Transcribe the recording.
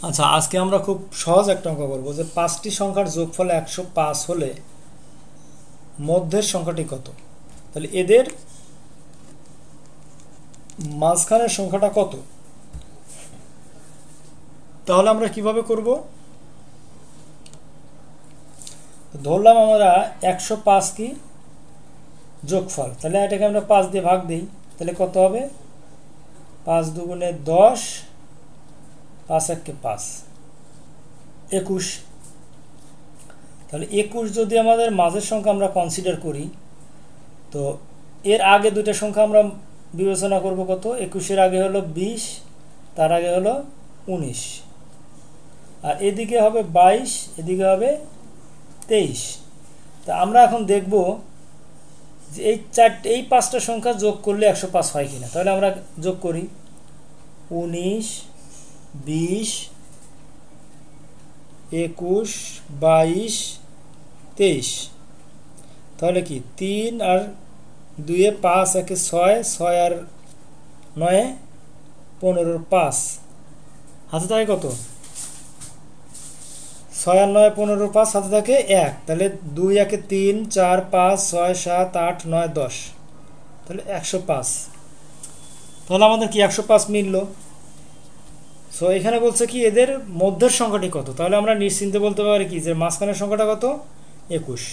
আচ্ছা, আজকে আমরা খুব সহজ একটা অঙ্ক করবো যে 5টি সংখ্যার যোগফল 105 হলে মধ্যের সংখ্যাটি কত। তাহলে এদের মাঝখানের সংখ্যাটা কত, তাহলে আমরা কিভাবে করব। ধরলাম আমরা 105 কি যোগফল, তাহলে এটাকে আমরা 5 দিয়ে ভাগ দিই, তাহলে কত হবে 5 দুগুণে 10, 5 একে 5, 21। তাহলে 21 যদি আমাদের মাঝের সংখ্যা আমরা কনসিডার করি, তো এর আগে দুইটা সংখ্যা আমরা বিবেচনা করব কত। 21-এর আগে হলো 20, তার আগে হলো 19, আর এদিকে হবে 22, এদিকে হবে 23। তা আমরা এখন দেখব যে এই 5টা সংখ্যা যোগ করলে 105 হয় কিনা। তাহলে আমরা যোগ করি 19, 20, 21, 22, 23। তাহলে কি 3 আর 2 5 একে 6, 6 আর 9 15, 5 হাতে থাকে কত, 6 আর 9 15, 5 হাতে থাকে 1। তাহলে 2 একে 3, 4, 5, 6, 7, 8, 9, 10, তাহলে 105। তাহলে আমাদের কি 105 মিলল। সো এখানে বলছে কি এদের মধ্যের সংখ্যাটি কত, তাহলে আমরা নিশ্চিন্তে বলতে পারি কি যে মাঝখানের সংখ্যাটা কত, 21।